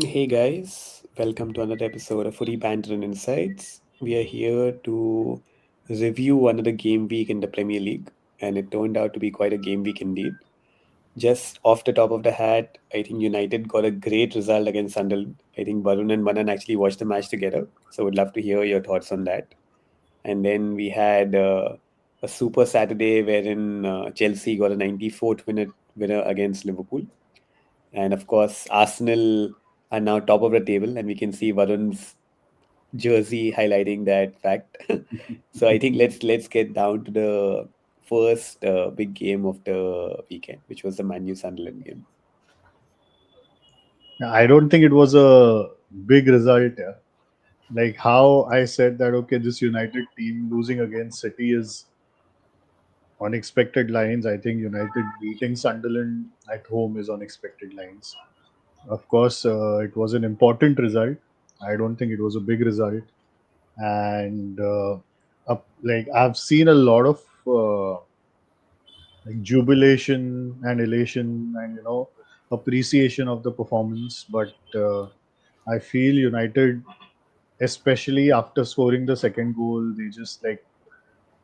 Hey guys, welcome to another episode of Footy Banter and Insights. We are here to review another game week in the Premier League, and it turned out to be quite a game week indeed. Just off the top of the hat, I think United got a great result against Sunderland. I think Varun and Manan actually watched the match together, so would love to hear your thoughts on that. And then we had a super Saturday wherein Chelsea got a 94th minute winner against Liverpool. And of course, Arsenal are now top of the table, and we can see Varun's jersey highlighting that fact. So I think let's get down to the first big game of the weekend, which was the Man U Sunderland game. I don't think it was a big result. Yeah. Like how I said that, okay, this United team losing against City is unexpected lines. I think United beating Sunderland at home is unexpected lines. Of course, it was an important result. I don't think it was a big result. And like I've seen a lot of like jubilation and elation and appreciation of the performance, but I feel United, especially after scoring the second goal, they just like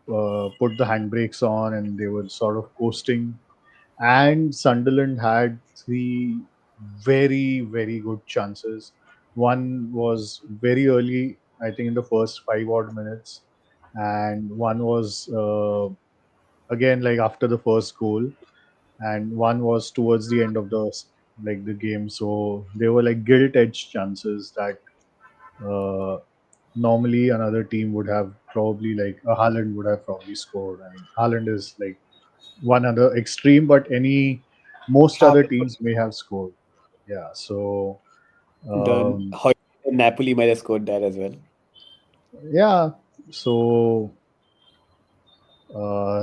put the handbrakes on and they were sort of coasting. And Sunderland had three very, very good chances. One was very early, I think in the first 5 odd minutes, and one was again like after the first goal, and one was towards the end of the game. So they were like gilt edged chances that uh, normally another team would have probably like a Haaland would have probably scored. I mean, Haaland is like one other extreme, but most Half other teams may have scored. Yeah. So done. um, Napoli might have scored that as well. yeah. So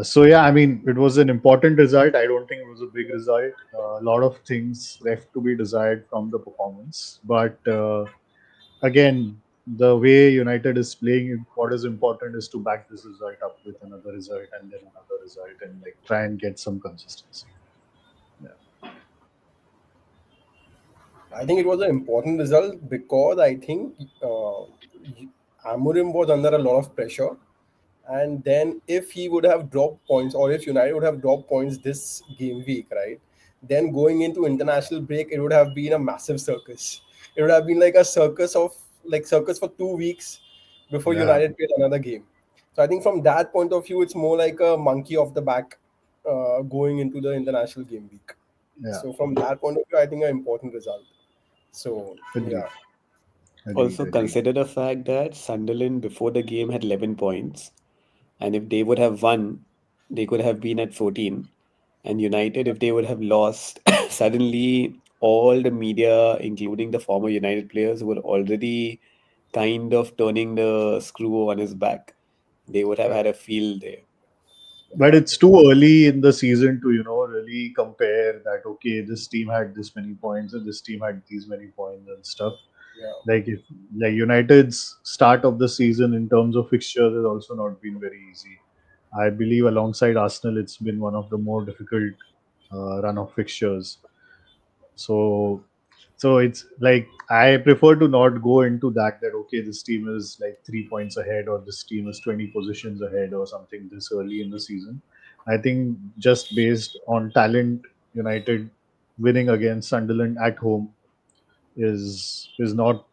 so yeah, I mean, it was an important result. I don't think it was a big result. A lot of things left to be desired from the performance, but again, the way United is playing, what is important is to back this result up with another result and then another result and like try and get some consistency. Yeah. I think it was an important result because I think Amorim was under a lot of pressure. And then if he would have dropped points or if United would have dropped points this game week, right? Then going into international break, it would have been a massive circus. It would have been like a circus for 2 weeks before Yeah. United played another game. So I think from that point of view, it's more like a monkey off the back going into the international game week. Yeah. So from that point of view, I think an important result. So Agreed. yeah, Agreed. Also, Agreed. consider the fact that Sunderland before the game had 11 points, and if they would have won, they could have been at 14. And United, if they would have lost, suddenly all the media, including the former United players, were already kind of turning the screw on his back. They would have had correct. a field day. But it's Exactly. too early in the season to, really compare that, okay, this team had this many points and this team had these many points and stuff. Yeah. Like if like United's start of the season in terms of fixtures has also not been very easy. I believe alongside Arsenal, it's been one of the more difficult run of fixtures. So, so it's like I prefer to not go into that. Okay, this team is like 3 points ahead, or this team is 20 positions ahead, or something this early in the season. I think just based on talent, United winning against Sunderland at home is not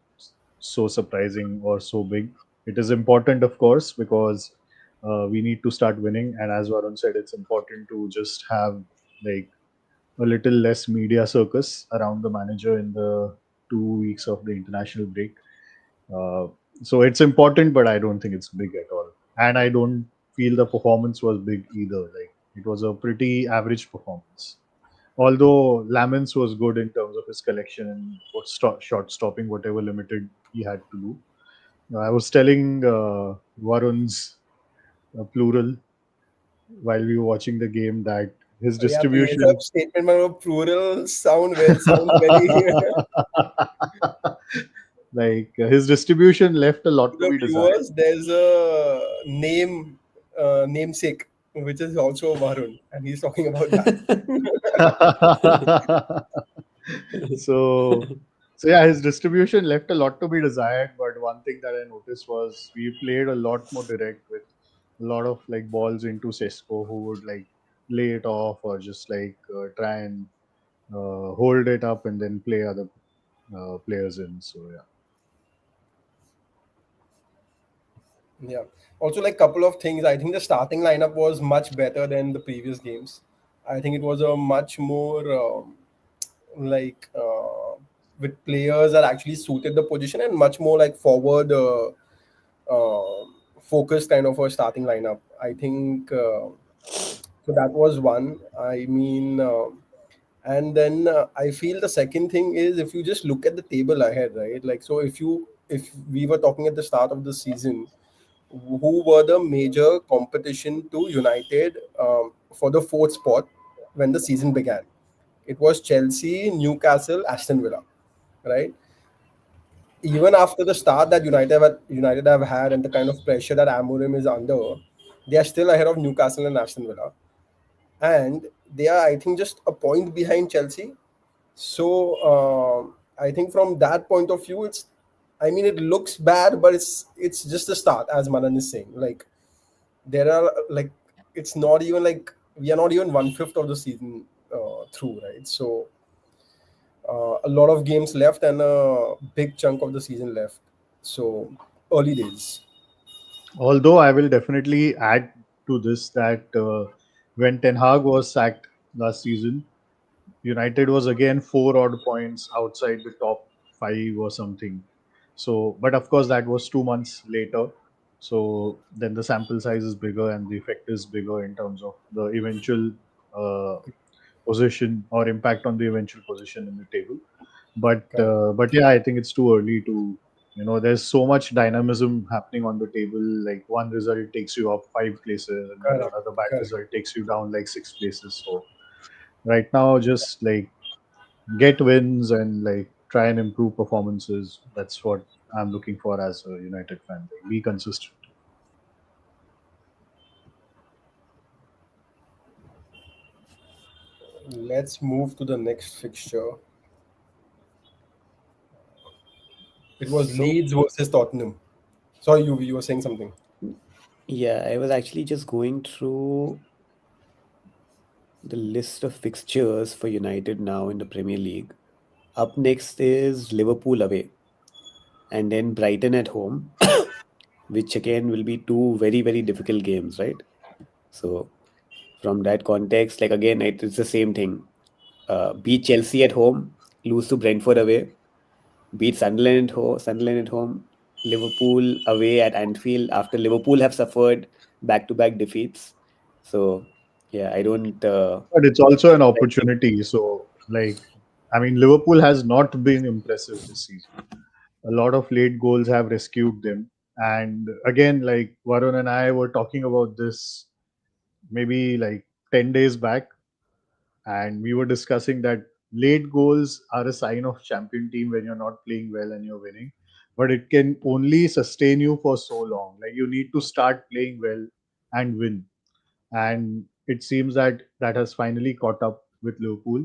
so surprising or so big. It is important, of course, because we need to start winning. And as Varun said, it's important to just have like a little less media circus around the manager in the 2 weeks of the international break. Uh, so it's important, but I don't think it's big at all. And I don't feel the performance was big either. Like it was a pretty average performance. Although Lamens was good in terms of his collection and what shot stopping, whatever limited he had to do. I was telling Varun's plural while we were watching the game that his Yeah, तो ये सब distribution statement में plural sound very like his distribution left a to lot to the be desired. viewers. There's a namesake which is also Varun, and he's talking about that. so So yeah, his distribution left a lot to be desired. But one thing that I noticed was we played a lot more direct with a lot of like balls into Sesko, who would like lay it off or just like try and hold it up and then play other players in. So yeah. Yeah. Also, like couple of things. I think the starting lineup was much better than the previous games. I think it was a much more like with players that actually suited the position and much more like forward focused kind of a starting lineup. I think so. That was one. I mean, and then I feel the second thing is if you just look at the table ahead, right? Like so, if we were talking at the start of the season who were the major competition to United for the fourth spot when the season began. It was Chelsea, Newcastle, Aston Villa, right? Even after the start that United have had and the kind of pressure that Amorim is under, they are still ahead of Newcastle and Aston Villa, and they are, I think, just a point behind Chelsea. So I think from that point of view, it's, I mean, it looks bad, but it's just the start, as Manan is saying. Like there are like it's not even like we are not even 1/5 of the season through, right? So a lot of games left and a big chunk of the season left. So early days. Although I will definitely add to this that when Ten Hag was sacked last season, United was again 4 odd points outside the top five or something. So, but of course, that was 2 months later. So then the sample size is bigger and the effect is bigger in terms of the eventual uh, position or impact on the eventual position in the table. Correct. But yeah, I think it's too early to, there's so much dynamism happening on the table. Like one result takes you up 5 places, and then Correct. another bad Correct. result takes you down like 6 places. So right now, just like get wins and like try and improve performances. That's what I'm looking for as a United fan. Like, be consistent. Let's move to the next fixture. It was So, Leeds versus Tottenham. Sorry, you were saying something. yeah, I was actually just going through the list of fixtures for United now in the Premier League. Up next is Liverpool away, and then Brighton at home, which again will be two very, very difficult games, right? So, from that context, like again, it's the same thing. Beat Chelsea at home, lose to Brentford away, beat Sunderland at home, Liverpool away at Anfield after Liverpool have suffered back-to-back defeats. So, yeah, I don't But it's also an expect it. opportunity. So, like, I mean, Liverpool has not been impressive this season. A lot of late goals have rescued them. And again, like Varun and I were talking about this maybe like 10 days back, and we were discussing that late goals are a sign of champion team when you're not playing well and you're winning, but it can only sustain you for so long. Like you need to start playing well and win, and it seems that that has finally caught up with Liverpool.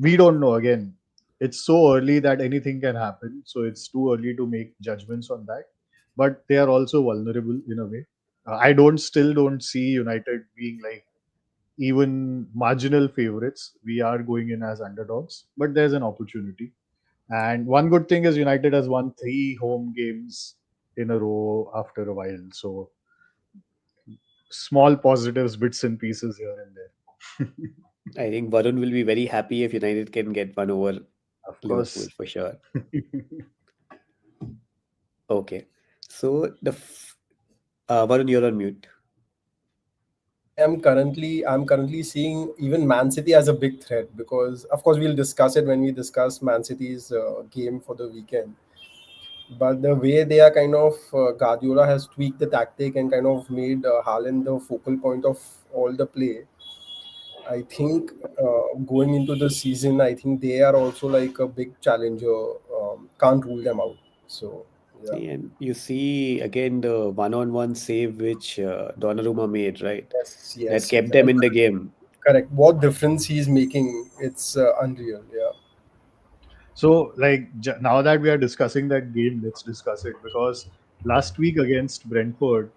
We don't know, again, it's so early that anything can happen, so it's too early to make judgments on that, but they are also vulnerable in a way. I don't still don't see United being like even marginal favorites. We are going in as underdogs, but there's an opportunity. And one good thing is United has won 3 home games in a row after a while. So small positives, bits and pieces here and there. I think Varun will be very happy if United can get one over Of Liverpool course. for sure. Okay. So Varun, you're on mute. I'm currently seeing even Man City as a big threat because of course we'll discuss it when we discuss Man City's game for the weekend. But the way they are kind of Guardiola has tweaked the tactic and kind of made Haaland the focal point of all the play. I think going into the season, I think they are also like a big challenger. Can't rule them out. So yeah, And you see again the one-on-one save which Donnarumma made, right? yes, That yes, kept them in the game. correct. What difference he's making? It's unreal. Yeah, So, like, now that we are discussing that game, let's discuss it because last week against Brentford,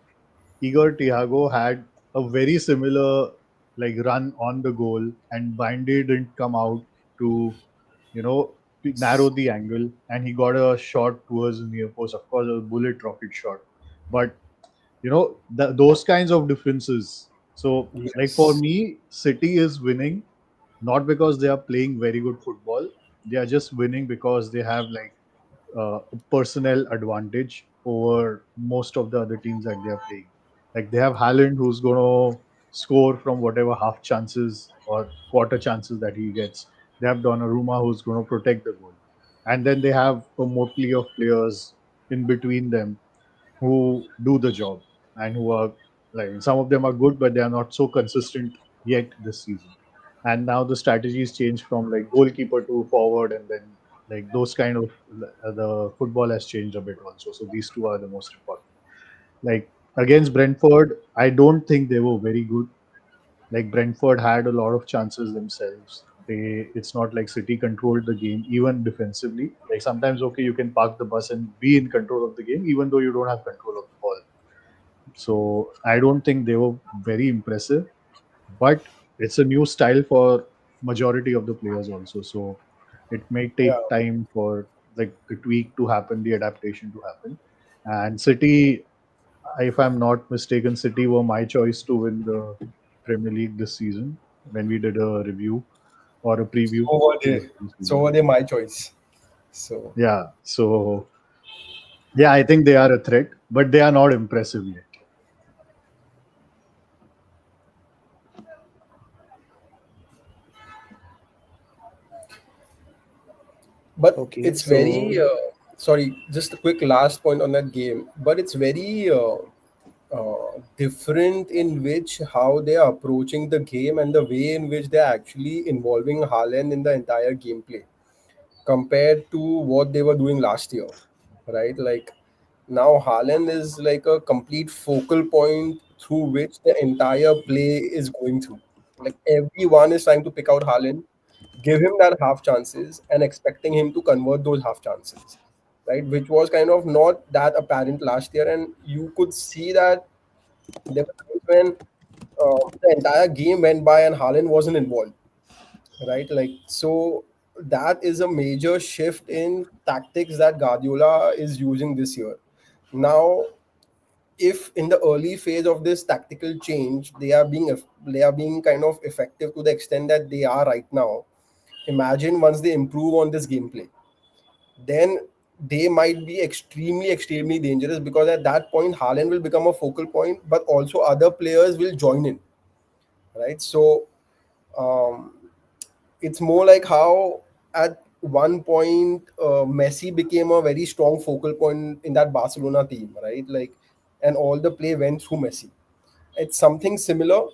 Igor Thiago had a very similar like run on the goal, and Bindy didn't come out to you know narrow the angle, and he got a shot towards the near post. Of course, a bullet rocket shot, but those kinds of differences. So, like for Yes. me, City is winning not because they are playing very good football. They are just winning because they have like a personnel advantage over most of the other teams that they are playing. Like they have Haaland who's going to score from whatever half chances or quarter chances that he gets. They have Donnarumma who's going to protect the goal. And then they have a motley of players in between them who do the job and who are like some of them are good, but they are not so consistent yet this season. And now the strategies change from like goalkeeper to forward, and then like those kind of the football has changed a bit also. So these two are the most important. Like against Brentford, I don't think they were very good. Like Brentford had a lot of chances themselves. It's not like City controlled the game even defensively. Like sometimes okay, you can park the bus and be in control of the game even though you don't have control of the ball. So I don't think they were very impressive, but it's a new style for majority of the players also. So it may Yeah. take time for like the tweak to happen, the adaptation to happen. And City, if I'm not mistaken, City were my choice to win the Premier League this season when we did a review or a preview So were to the they. So season. were they my choice. So Yeah. So yeah, I think they are a threat, but they are not impressive yet. but Okay, it's very so sorry, just a quick last point on that game, but it's very different in which how they are approaching the game and the way in which they're actually involving Haaland in the entire gameplay compared to what they were doing last year, right? Like now Haaland is like a complete focal point through which the entire play is going through. Like everyone is trying to pick out Haaland, give him that half chances, and expecting him to convert those half chances, right? Which was kind of not that apparent last year, and you could see that there were times when the entire game went by and Haaland wasn't involved, right? Like so, that is a major shift in tactics that Guardiola is using this year. Now, if in the early phase of this tactical change they are being kind of effective to the extent that they are right now, imagine once they improve on this gameplay, then they might be extremely dangerous because at that point Haaland will become a focal point, but also other players will join in, right? So um, it's more like how at one point Messi became a very strong focal point in that Barcelona team, right? Like, and all the play went through Messi. It's something similar,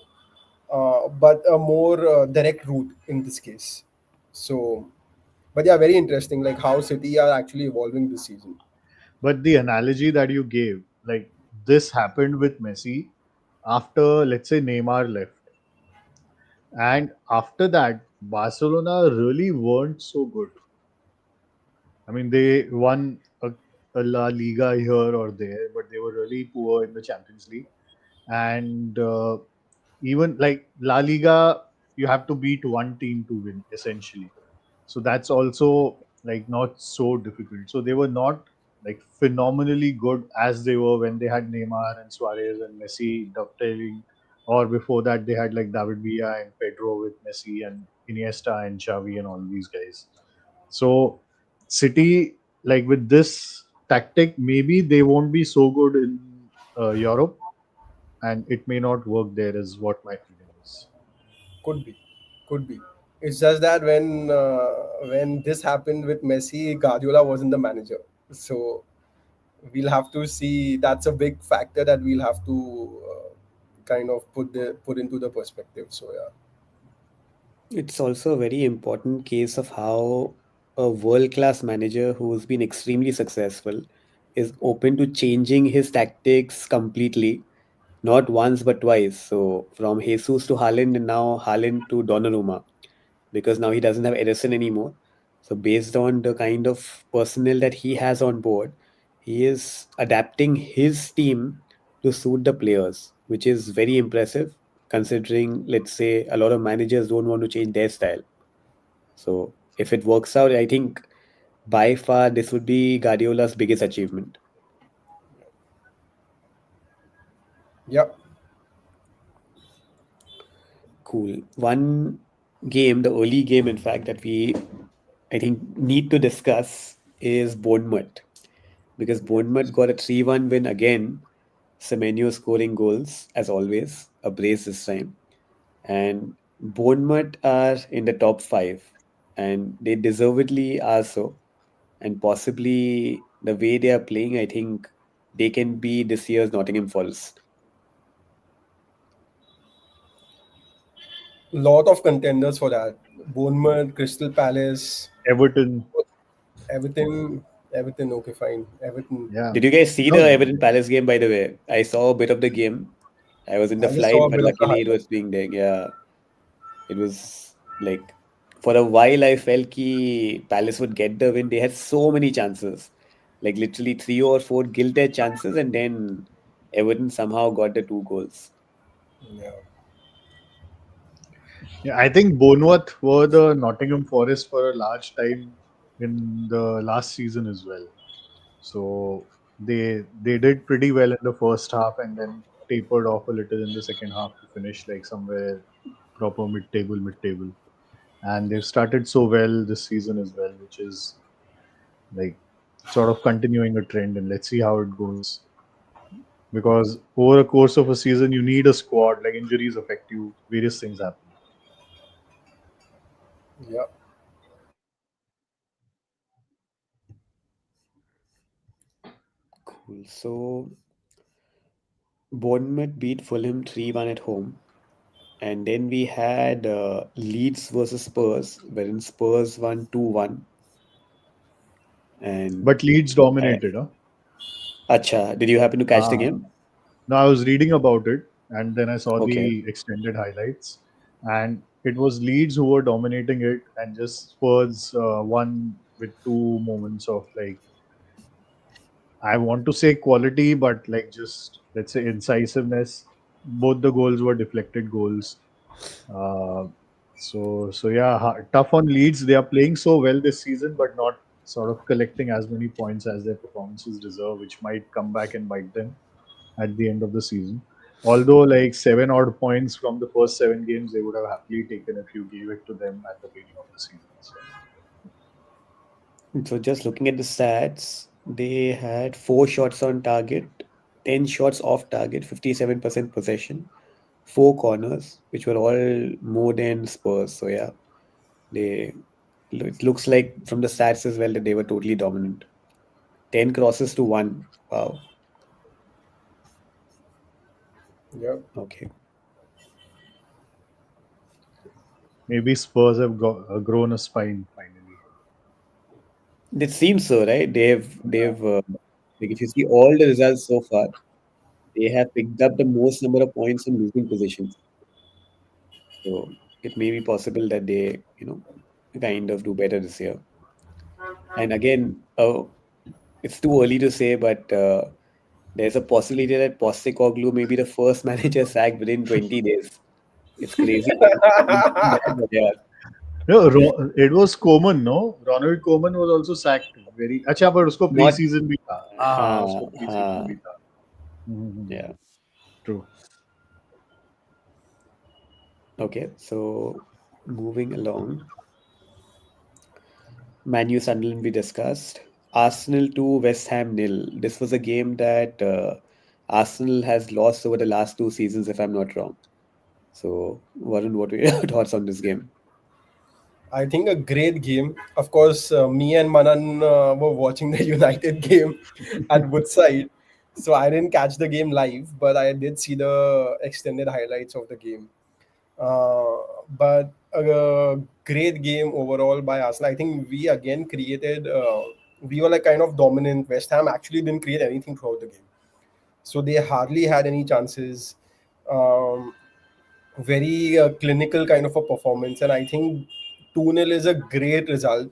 but a more direct route in this case. So, but yeah, very interesting, like how City are actually evolving this season. But the analogy that you gave, like this happened with Messi after, let's say, Neymar left. And after that, Barcelona really weren't so good. I mean, they won a La Liga here or there, but they were really poor in the Champions League. And even like La Liga, you have to beat one team to win, essentially. So that's also like not so difficult. So they were not like phenomenally good as they were when they had Neymar and Suarez and Messi dovetailing, or before that they had like David Villa and Pedro with Messi and Iniesta and Xavi and all these guys. So City, like with this tactic, maybe they won't be so good in Europe, and it may not work there. Is what my feeling is. Could be, could be. It's just that when this happened with Messi, Guardiola wasn't the manager, so we'll have to see. That's a big factor that we'll have to kind of put into the perspective. So yeah, it's also a very important case of how a world-class manager who's been extremely successful is open to changing his tactics completely, not once but twice. So from Jesus to Haaland and now Haaland to Donnarumma, because now he doesn't have Edison anymore. So based on the kind of personnel that he has on board, he is adapting his team to suit the players, which is very impressive considering, let's say, a lot of managers don't want to change their style. So if it works out, I think by far this would be Guardiola's biggest achievement. Yeah. Cool. One game, the early game, in fact, that we I think need to discuss is Bournemouth, because Bournemouth got a 3-1 win again. Semenyo scoring goals as always, a brace this time. And Bournemouth are in the top five, and they deservedly are so. And possibly the way they are playing, I think they can be this year's Nottingham Forest. Lot of contenders for that. Bournemouth, Crystal Palace, Everton. Everton. Everton, okay, fine. Everton. Yeah. Did you guys see the No, Everton Palace game, by the way? I saw a bit of the game. I was in the I just saw flight, a but bit of the luckily it was highlights. being there. Yeah, it was like for a while I felt ki Palace would get the win. They had so many chances, like literally three or four gilded chances, and then Everton somehow got the two goals. Yeah. yeah, I think Bournemouth were the Nottingham Forest for a large time in the last season as well. So they did pretty well in the first half and then tapered off a little in the second half to finish like somewhere proper mid table. And they've started so well this season as well, which is like sort of continuing a trend. And let's see how it goes. Because over a course of a season, you need a squad. Like injuries affect you, various things happen. Yeah. Cool. So Bournemouth beat Fulham 3-1 at home. And then we had Leeds versus Spurs, wherein Spurs won 2-1. And But Leeds I, dominated, huh? Acha, did you happen to catch the Ah. game? No, I was reading about it and then I saw Okay. the extended highlights. And it was Leeds who were dominating it, and just Spurs won with two moments of like, I want to say quality, but like just let's say incisiveness. Both the goals were deflected goals. Uh, so yeah, tough on Leeds. They are playing so well this season, but not sort of collecting as many points as their performances deserve, which might come back and bite them at the end of the season. Although like seven odd points from the first seven games, they would have happily taken if you gave it to them at the beginning of the season. So So just looking at the stats, they had four shots on target, 10 shots off target, 57% possession, four corners, which were all more than Spurs. So yeah, they it looks like from the stats as well that they were totally dominant. 10 crosses to one. Wow. Yeah. Okay. maybe Spurs have grown a spine finally. It seems so, right? They've like if you see all the results so far, they have picked up the most number of points from losing positions. So it may be possible that they, kind of do better this year. And again, it's too early to say, but there's a possibility that Postecoglou may be the first manager sacked within 20 days. It's crazy. But yeah, No, it was Coman, no? Ronald Koeman was also sacked. Very अच्छा पर उसको not. Pre-season भी था. हाँ उसको pre-season भी हाँ, था. हम्म. yeah. True. Okay, so moving along, Manu Sunderland we discussed. Arsenal 2, West Ham nil. This was a game that Arsenal has lost over the last two seasons, if I'm not wrong. So, Varun, what were your thoughts on this game? I think a great game. Of course, me and Manan were watching the United game at Woodside, so I didn't catch the game live, but I did see the extended highlights of the game. Uh, but a great game overall by Arsenal. I think we again created. We were like kind of dominant. West Ham actually didn't create anything throughout the game, so they hardly had any chances. Um, Very clinical kind of a performance, and I think 2-0 is a great result.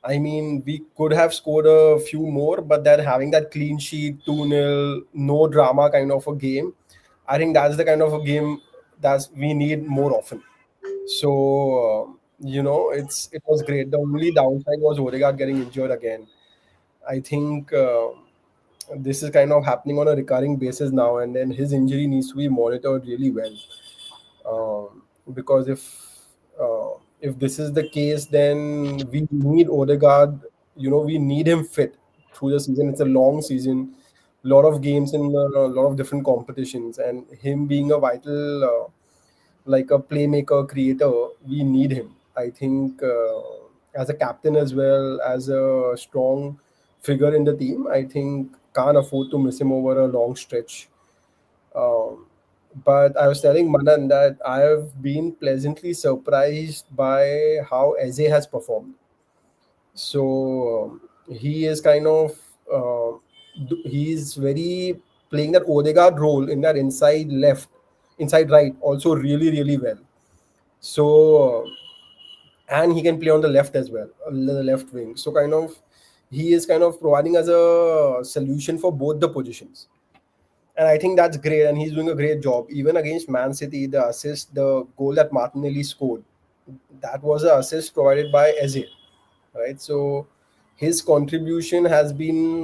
I mean, we could have scored a few more, but then having that clean sheet, 2-0, no drama kind of a game, I think that's the kind of a game that we need more often. So, it was great. The only downside was Odegaard getting injured again. I think this is kind of happening on a recurring basis now, and then his injury needs to be monitored really well. Because if this is the case, then we need Odegaard. We need him fit through the season. It's a long season, lot of games in a lot of different competitions, and him being a vital, like a playmaker, creator, we need him. I think as a captain as well as a strong figure in the team, I think can't afford to miss him over a long stretch. Um, but I was telling Manan that I have been pleasantly surprised by how Eze has performed. So he is kind of he's very playing that Odegaard role in that inside left, inside right, also really really well. So and he can play on the left as well, the left wing. So kind of he is kind of providing as a solution for both the positions, and I think that's great. And he's doing a great job. Even against Man City, the goal that Martinelli scored, that was an assist provided by Eze, right? So his contribution has been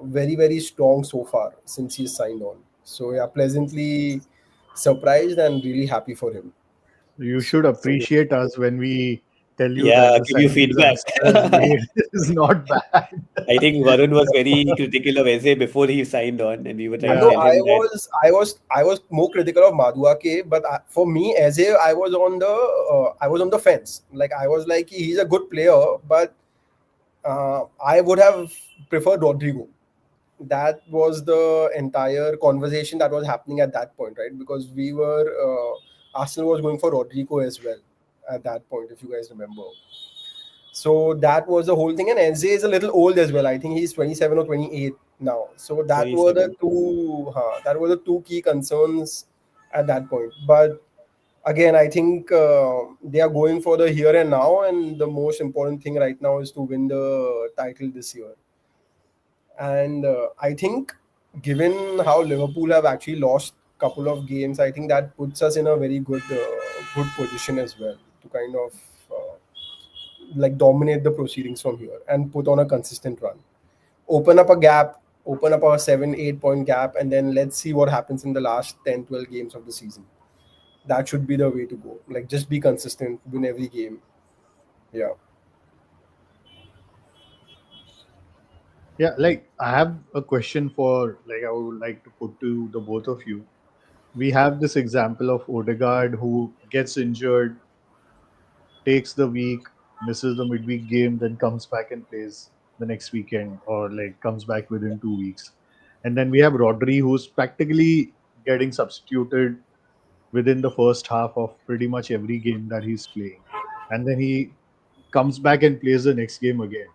very very strong so far since he's signed on. So yeah, pleasantly surprised and really happy for him. You should So appreciate us when we tell you that Yeah, the give you signings feedback. Arsenal has made is not bad. I think Varun was very critical of Eze before he signed on, and we were trying to no, Yeah, tell him that. I was more critical of Maduake, but for me, Eze, I was on the fence. Like I was like, he's a good player, but I would have preferred Rodrigo. That was the entire conversation that was happening at that point, right? Because Arsenal was going for Rodrigo as well at that point, if you guys remember. So that was the whole thing. And Enze is a little old as well. I think he's 27 or 28 now. So 27. that were the two key concerns at that point. But again, I think they are going for the here and now, and the most important thing right now is to win the title this year. And I think, given how Liverpool have actually lost couple of games, I think that puts us in a very good position as well to kind of like dominate the proceedings from here and put on a consistent run. Open up a gap, open up a 7-8 point gap, and then let's see what happens in the last 10-12 games of the season. That should be the way to go. Like just be consistent, win every game. Yeah. yeah. Like I have a question for like I would like to put to the both of you. We have this example of Odegaard who gets injured, takes the week, misses the midweek game, then comes back and plays the next weekend or like comes back within 2 weeks. And then we have Rodri who's practically getting substituted within the first half of pretty much every game that he's playing. And then he comes back and plays the next game again.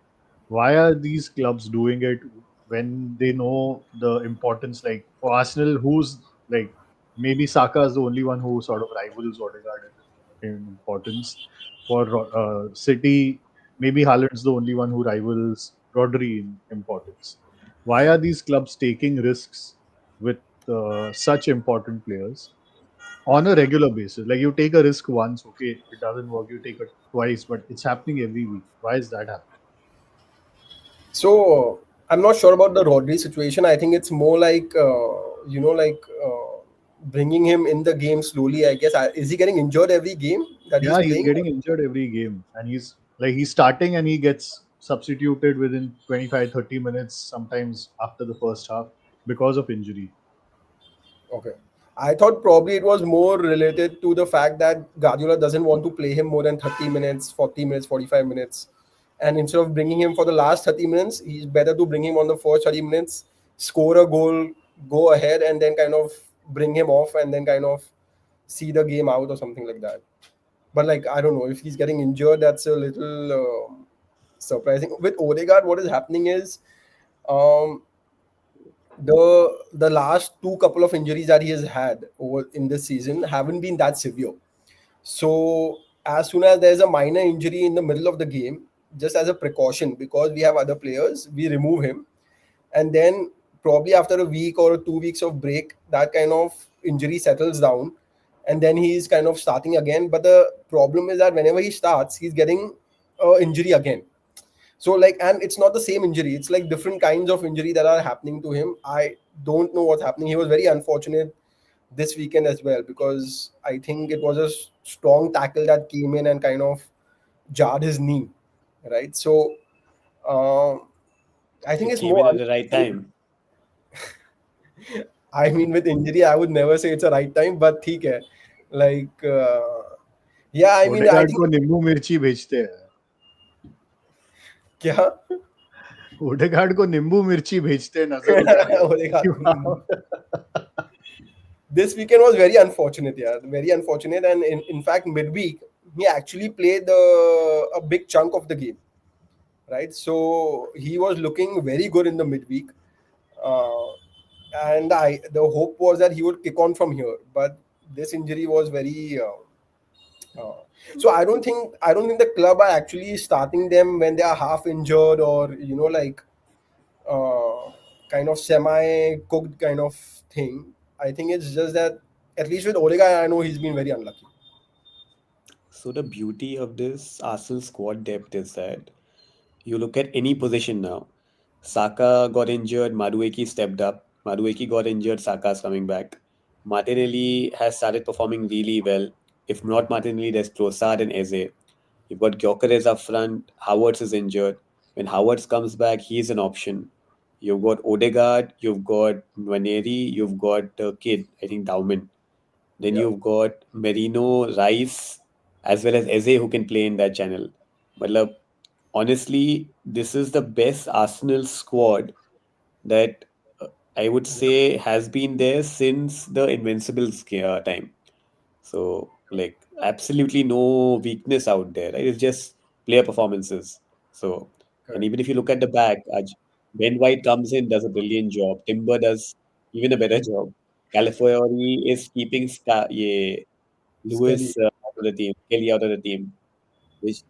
Why are these clubs doing it when they know the importance? Like for Arsenal, who's like maybe Saka is the only one who sort of rivals Odegaard in importance. For City, maybe Haaland's the only one who rivals Rodri in importance. Why are these clubs taking risks with such important players on a regular basis? Like you take a risk once, okay, it doesn't work. You take it twice, but it's happening every week. Why is that happening? So I'm not sure about the Rodri situation. I think it's more like bringing him in the game slowly. I guess is he getting injured every game that he's Yeah, he's playing? getting injured every game, and he's starting and he gets substituted within 25-30 minutes sometimes after the first half because of injury. Okay. I thought probably it was more related to the fact that Guardiola doesn't want to play him more than 30 minutes, 40 minutes, 45 minutes. And instead of bringing him for the last 30 minutes, he's better to bring him on the first 30 minutes, score a goal, go ahead, and then kind of bring him off and then kind of see the game out or something like that. But like, I don't know if he's getting injured, that's a little surprising. With Odegaard, what is happening is um, the last two couple of injuries that he has had over in this season haven't been that severe. So as soon as there's a minor injury in the middle of the game, just as a precaution, because we have other players, we remove him, and then probably after a week or 2 weeks of break, that kind of injury settles down, and then he's kind of starting again. But the problem is that whenever he starts, he's getting injury again. So like, and it's not the same injury, it's like different kinds of injury that are happening to him. I don't know what's happening. He was very unfortunate this weekend as well, because I think it was a strong tackle that came in and kind of jarred his knee, right? So um, I think It it's came more in at the right time. I mean, with injury, I would never say it's a right time, but ठीक है. Like, yeah, I mean, I Odegaard को think नींबू मिर्ची भेजते हैं. क्या Odegaard को नींबू मिर्ची भेजते हैं नजर उतारने के लिए कि वहाँ- this weekend was very unfortunate, yeah, very unfortunate. And in fact, midweek, he actually played a big chunk of the game, right? So he was looking very good in the midweek. Uh, and the hope was that he would kick on from here, but this injury was very uh, so I don't think the club are actually starting them when they are half injured, or like uh, kind of semi cooked kind of thing. I think it's just that at least with Odegaard, I know he's been very unlucky. So the beauty of this Arsenal squad depth is that you look at any position now. Saka got injured, Madueke stepped up. Madueke got injured, Saka's coming back. Martinelli has started performing really well. If not Martinelli, there's Trossard and Eze. You've got Gyökeres up front. Havertz is injured. When Havertz comes back, he's an option. You've got Odegaard, you've got Nwaneri, you've got the kid, I think Dauman. Then Yeah, you've got Merino, Rice, as well as Eze who can play in that channel. But honestly, this is the best Arsenal squad that I would say has been there since the Invincibles time. So, like, absolutely no weakness out there, right? It's just player performances. So, and correct. even if you look at the back, Ben White comes in, does a brilliant job. Timber does even a better job. Calafiori is keeping Skelly. Lewis out of the team, Kelly out of the team, which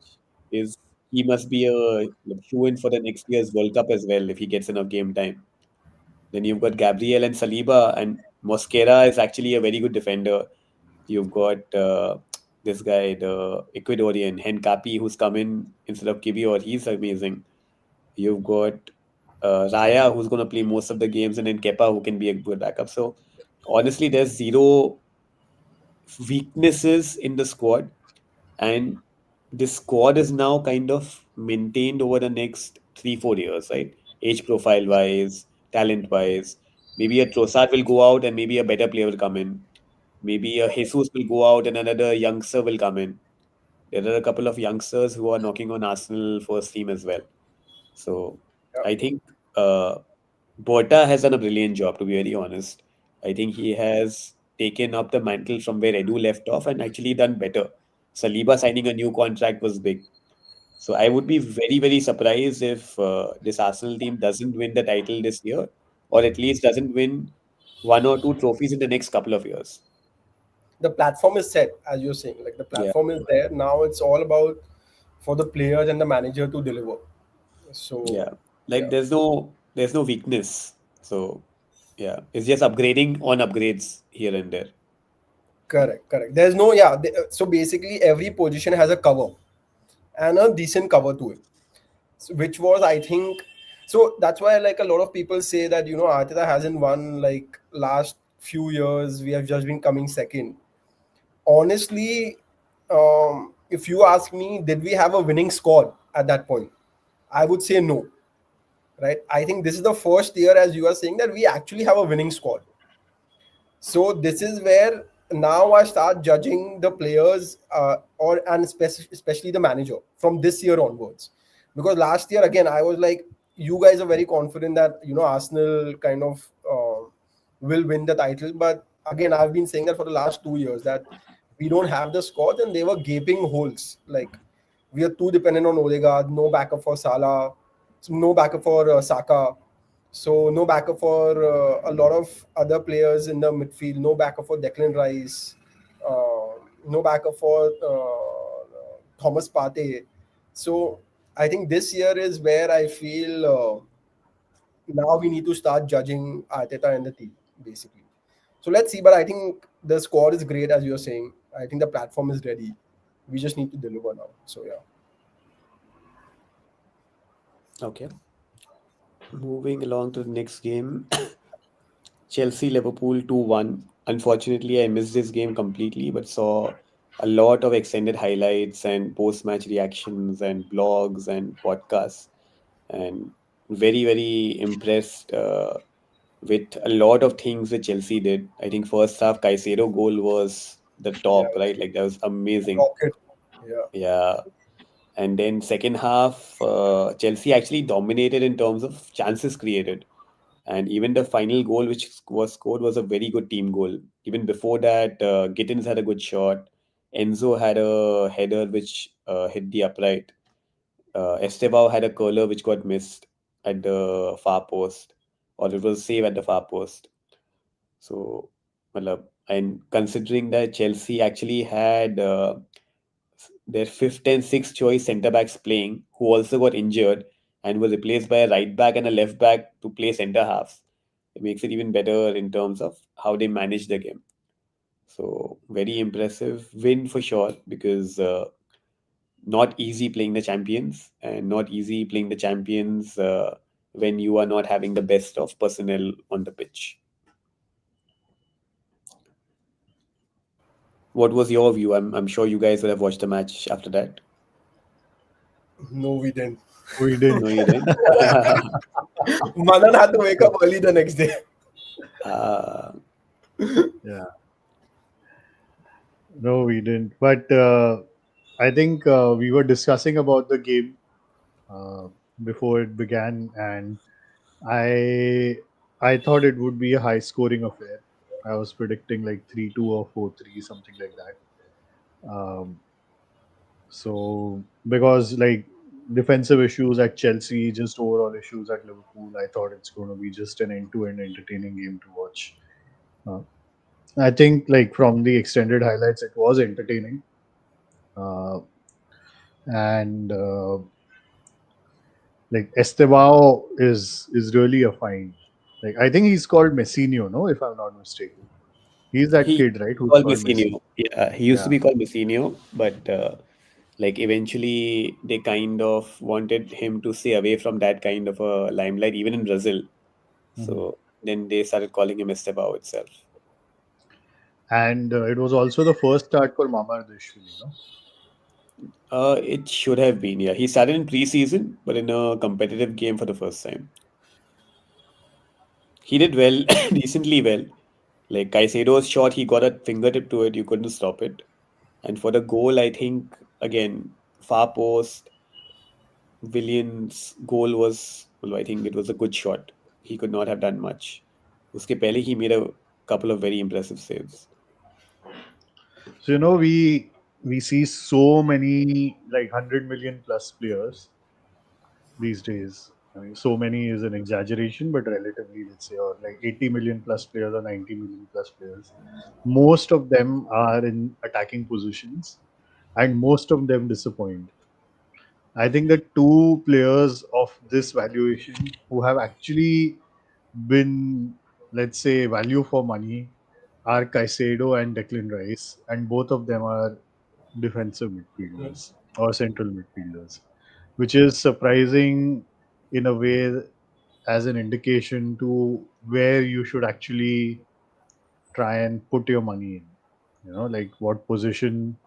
is he must be a shoe in for the next year's World Cup as well if he gets enough game time. Then you've got Gabriel and Saliba, and Mosquera is actually a very good defender. You've got this guy, the Ecuadorian Henkapi, who's come in instead of Kibior. He's amazing. You've got Raya, who's going to play most of the games, and then Kepa, who can be a good backup. So honestly, there's zero weaknesses in the squad, and this squad is now kind of maintained over the next 3 4 years, right? Age profile wise, talent wise. Maybe a Trossard will go out and maybe a better player will come in. Maybe a Jesus will go out and another youngster will come in. There are a couple of youngsters who are knocking on Arsenal first team as well. So Yeah, I think uh, Borta has done a brilliant job, to be very honest. I think he has taken up the mantle from where Edu left off and actually done better. Saliba signing a new contract was big. So I would be very, very surprised if this Arsenal team doesn't win the title this year, or at least doesn't win one or two trophies in the next couple of years. the platform is set, as you're saying. Like the Yeah, platform is there now. It's all about for the players and the manager to deliver. So yeah. Like yeah, there's no weakness. So yeah, it's just upgrading on upgrades here and there. correct, correct. There's no, yeah. So basically, every position has a cover and a decent cover to it. So, which was, I think, so that's why like a lot of people say that Arteta hasn't won like last few years. We have just been coming second. Honestly, if you ask me, did we have a winning squad at that point? I would say no. Right? I think this is the first year, as you are saying, that we actually have a winning squad. So this is where now I start judging the players, especially the manager from this year onwards, because last year again I was like, you guys are very confident that Arsenal kind of will win the title, but again I've been saying that for the last 2 years that we don't have the squad, and they were gaping holes. Like we are too dependent on Odegaard, no backup for Salah, no backup for Saka. So no backup for a lot of other players in the midfield. No backup for Declan Rice. No backup for Thomas Partey. So I think this year is where I feel now we need to start judging Arteta and the team, basically. So let's see. But I think the squad is great, as you're saying. I think the platform is ready. We just need to deliver now. So yeah. Okay. Moving along to the next game, Chelsea Liverpool 2-1. Unfortunately, I missed this game completely, but saw a lot of extended highlights and post match reactions and blogs and podcasts. And very, very impressed with a lot of things that Chelsea did. I think first half Caicedo goal was the Yeah. top, right? Like that was amazing. Rocket. Yeah. Yeah. And then second half, Chelsea actually dominated in terms of chances created. And even the final goal, which was scored, was a very good team goal. Even before that, Gittins had a good shot. Enzo had a header which hit the upright. Estevao had a curler which got missed at the far post, or it was save at the far post. So, matlab, and considering that Chelsea actually had their fifth and sixth choice centre backs playing, who also got injured and were replaced by a right back and a left back to play centre halves. It makes it even better in terms of how they manage the game. So very impressive win for sure because not easy playing the champions and not easy playing the champions when you are not having the best of personnel on the pitch. What was your view? I'm sure you guys would have watched the match after that. No, we didn't. We No, didn't. you didn't. Manan had to wake up early the next day. uh, Yeah. No, we didn't. But I think we were discussing about the game uh, before it began, and I I thought it would be a high scoring affair. I was predicting like 3-2 or 4-3, something like that. Um, so because like defensive issues at Chelsea, just overall issues at Liverpool, I thought it's going to be just an end-to-end entertaining game to watch. Uh, I think like from the extended highlights, it was entertaining. Uh, and like Estebao is really a find. Like I think he's called Messinho, no, if I'm not mistaken. He's that he kid, right? Who's called called Messi. Messinho. Yeah, he used to Yeah. be called Messinho, but like eventually they kind of wanted him to stay away from that kind of a limelight, even in Brazil. Mhm. So then they started calling him Estebao itself. And it was also the first start for Mamardashvili, no? It should have been, yeah. He started in preseason, but in a competitive game for the first time. He did well, decently well. Like Caicedo's shot, he got a fingertip to it, you couldn't stop it. And for the goal, I think, again, far post, Williams' goal was, well, I think it was a good shot. He could not have done much. Uske pehle, he made a couple of very impressive saves. So we see so many like 100 million plus players these days. I mean, so many is an exaggeration, but relatively, let's say, or like 80 million plus players or 90 million plus players. Most of them are in attacking positions, and most of them disappoint. I think the two players of this valuation who have actually been, let's say, value for money are Caicedo and Declan Rice, and both of them are defensive midfielders or central midfielders, which is surprising in a way as an indication to where you should actually try and put your money in. Like what position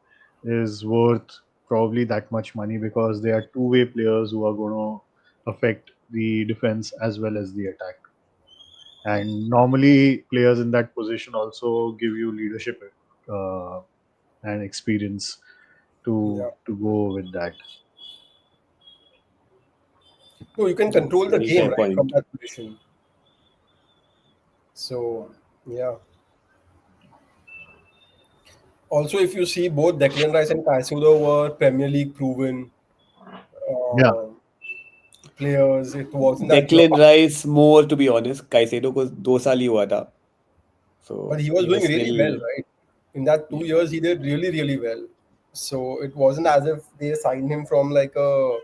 is worth probably that much money because they are two-way players who are going to affect the defense as well as the attack. And normally, players in that position also give you leadership uh, and experience Yeah. to go with that. No, you can No, control the very game, fair right, from point. that position. So, yeah. Also, if you see both Declan Rice and Caicedo were Premier League proven Yeah. uh, players. It wasn't that Declan Rice more, to be honest. Caicedo को 2 साल ही हुआ था. but So he was he doing was really well, still, right? In that yeah. 2 years, he did really, really well. So it wasn't as if they signed him from like a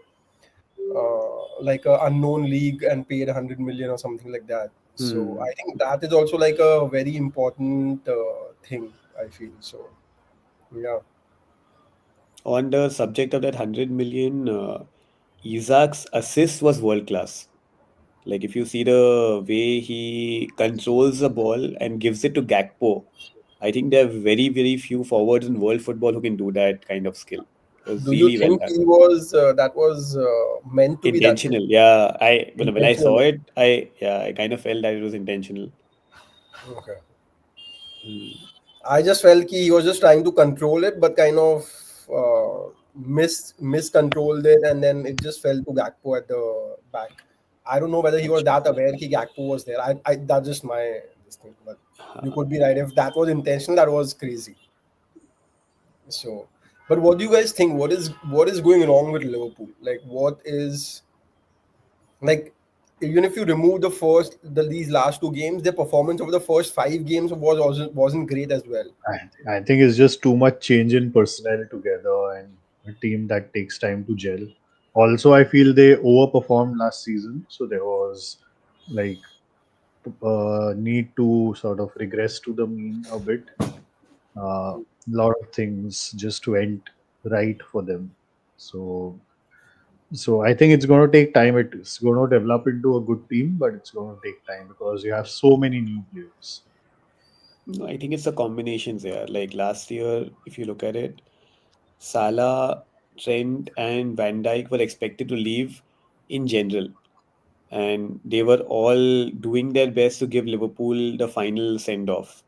like a unknown league and paid 100 million or something like that. So Hmm. I think that is also like a very important thing. I feel so. Yeah. On the subject of that 100 million, Isaac's assist was world class. Like if you see the way he controls the ball and gives it to Gakpo, I think there are very, very few forwards in world football who can do that kind of skill. It was Do you really well think done. he was that was meant to be that way? Intentional, yeah. I when I saw Intentional. it, I kind of felt that it was intentional. Okay. Hmm. I just felt he was just trying to control it, but kind of miscontrolled it, and then it just fell to Gakpo at the back. I don't know whether he was that aware that Gakpo was there. I that's just my this thing, but you could be right. If that was intentional, that was crazy. So, but what do you guys think? What is going wrong with Liverpool? Like, what is like even if you remove these last two games, their performance over the first five games wasn't great as well. I think it's just too much change in personnel together and a team that takes time to gel. Also, I feel they overperformed last season, so there was like need to sort of regress to the mean a bit. A lot of things just went right for them. So, so I think it's going to take time. It's going to develop into a good team, but it's going to take time because you have so many new players. No, I think it's the combinations there. Like last year, if you look at it, Salah, Trent, and Van Dijk were expected to leave in general, and they were all doing their best to give Liverpool the final send off.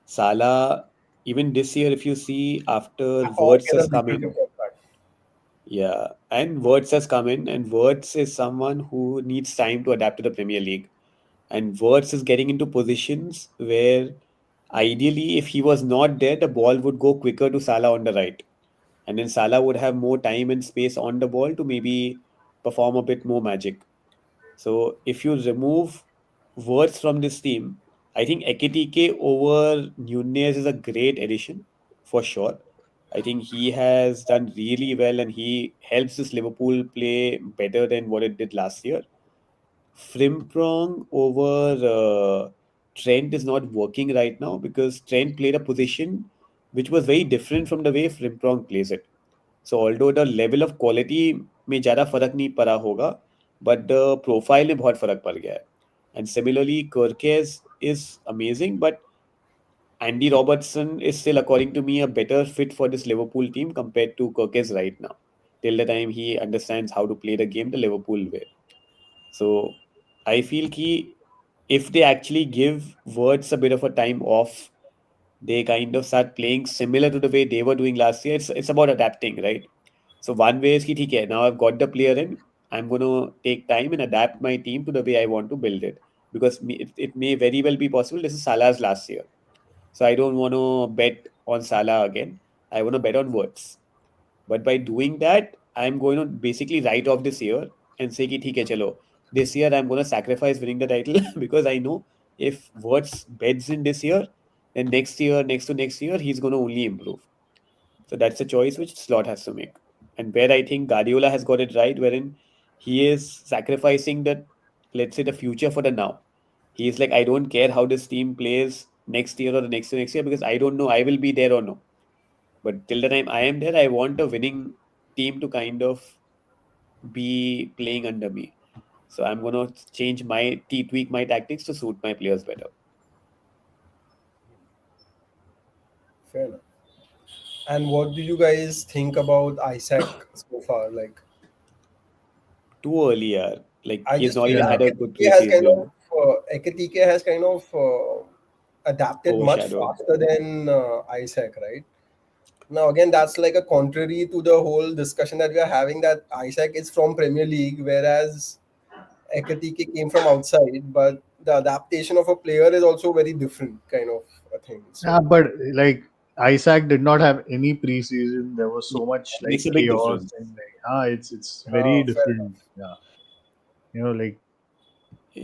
Salah, even this year, if you see, after Or Wirtz get a has come lucrative in, contract. yeah, and Wirtz has come in, and Wirtz is someone who needs time to adapt to the Premier League. And Wirtz is getting into positions where ideally, if he was not there, the ball would go quicker to Salah on the right. And then Salah would have more time and space on the ball to maybe perform a bit more magic. So if you remove words from this team, I think Ekitike over Nunez is a great addition for sure. I think he has done really well and he helps this Liverpool play better than what it did last year. Frimpong over Trent is not working right now because Trent played a position which was very different from the way Frimpong plays it. So although the level of quality में ज़्यादा फर्क नहीं पड़ा होगा, but the profile में बहुत फर्क पड़ गया है. And similarly, Kirkes is amazing, but Andy Robertson is still, according to me, a better fit for this Liverpool team compared to Kirkes right now. Till the time he understands how to play the game the Liverpool way. So I feel ki if they actually give Words a bit of a time off, they kind of start playing similar to the way they were doing last year. It's about adapting, right? So one way is ki, theek hai, now I've got the player in, I'm going to take time and adapt my team to the way I want to build it. Because it may very well be possible this is Salah's last year. So I don't want to bet on Salah again. I want to bet on Words. But by doing that, I'm going to basically write off this year and say, ki, theek hai, chalo. This year I'm going to sacrifice winning the title because I know if Words beds in this year, then next year, next to next year, he's going to only improve. So that's a choice which Slot has to make. And where I think Guardiola has got it right, wherein he is sacrificing the, let's say, the future for the now. He is like, I don't care how this team plays next year or the next to next year because I don't know I will be there or no. But till the time I am there, I want a winning team to kind of be playing under me. So I'm gonna change my tweak my tactics to suit my players better. Fair enough. And what do you guys think about Isaac so far? Like, Too early, yeah. Like I he's just not feel even Yeah, had a good preseason. Ekatike has kind of adapted much Overshadowed. faster than Isaac, right? Now again, that's like a contrary to the whole discussion that we are having that Isaac is from Premier League, whereas Ekatike came from outside. But the adaptation of a player is also very different kind of a thing. yeah, So but like Isaac did not have any preseason. There was Yeah, so much that like makes a big chaos difference. and like it's very fair enough. different. Yeah, like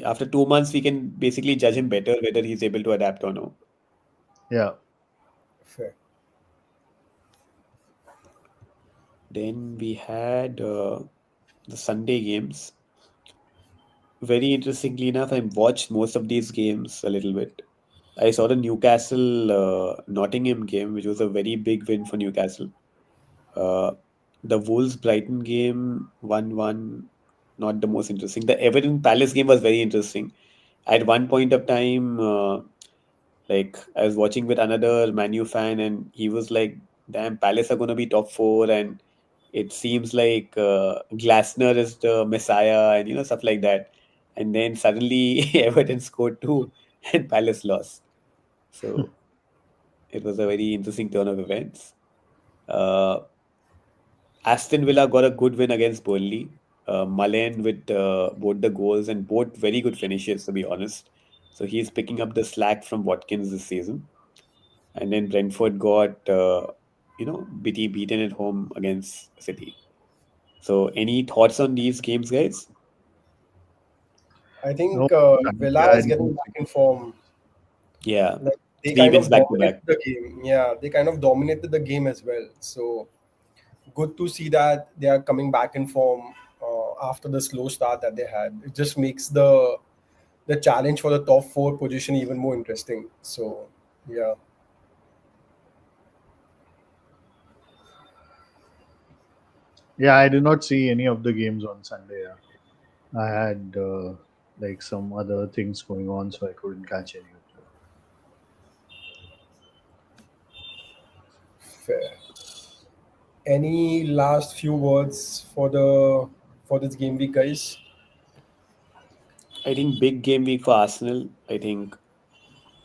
After 2 months, we can basically judge him better whether he's able to adapt or no. yeah. Fair. Then we had the Sunday games. Very interestingly enough, I watched most of these games a little bit. I saw the Newcastle Nottingham game, which was a very big win for Newcastle. Uh, the Wolves Brighton game 1-1, not the most interesting. The Everton Palace game was very interesting. At one point of time, like I was watching with another Manu fan, and he was like, "Damn, Palace are gonna be top four," and it seems like Glasner is the messiah, and stuff like that. And then suddenly Everton scored two, and Palace lost. So it was a very interesting turn of events. Uh, Aston Villa got a good win against Burnley. Mullen with both the goals and both very good finishes, to be honest. So he's picking up the slack from Watkins this season. And then Brentford got, beaten at home against City. So any thoughts on these games, guys? I No, think currently Villa I is getting don't back in form. Yeah, Like they three kind wins of back to dominated back. the game. Yeah, they kind of dominated the game as well. So good to see that they are coming back in form after the slow start that they had. It just makes the challenge for the top four position even more interesting. So yeah, Yeah, I did not see any of the games on Sunday. Yeah. I had like some other things going on, so I couldn't catch any of them. fair. Any last few words for this game week, guys? I think big game week for Arsenal. I think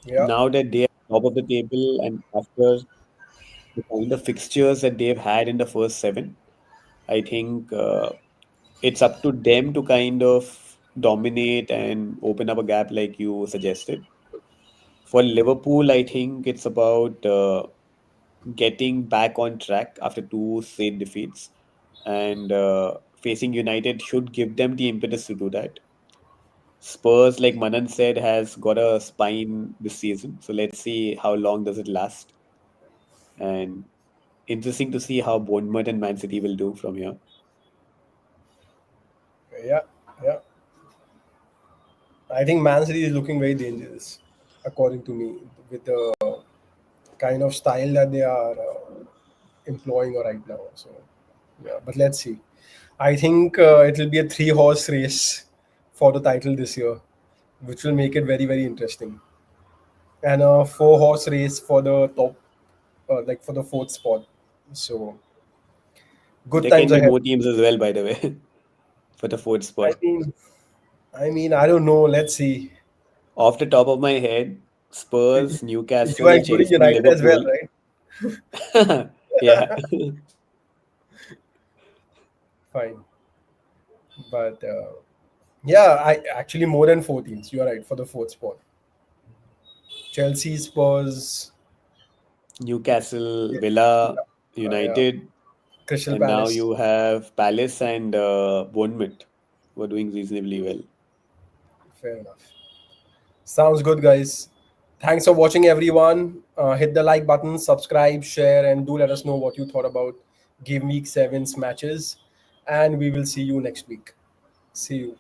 Yeah, now that they are top of the table and after the kind of fixtures that they've had in the first seven, I think it's up to them to kind of dominate and open up a gap like you suggested. For Liverpool, I think it's about getting back on track after two straight defeats, and facing United should give them the impetus to do that. Spurs, like Manan said, has got a spine this season, so let's see how long does it last. And interesting to see how Bournemouth and Man City will do from here. yeah, yeah. I think Man City is looking very dangerous, according to me, with the kind of style that they are employing right now. So, yeah, but let's see. I think it will be a three-horse race for the title this year, which will make it very, very interesting. And a four-horse race for the top, like for the fourth spot. So, good There times can be ahead. more teams as well, by the way, for the fourth I spot. mean, I don't know. Let's see. Off the top of my head, Spurs, You are Newcastle, including Chelsea, United as well, Liverpool. right? Yeah. Fine, but yeah, I actually more than four teams. You are right for the fourth spot. Chelsea, Spurs, Newcastle, yeah, Villa, yeah, United, Crystal and now Palace. you have Palace and Bournemouth, who are doing reasonably well. Fair enough. Sounds good, guys. Thanks for watching, everyone. Hit the like button, subscribe, share, and do let us know what you thought about Game Week 7's matches. And we will see you next week. See you.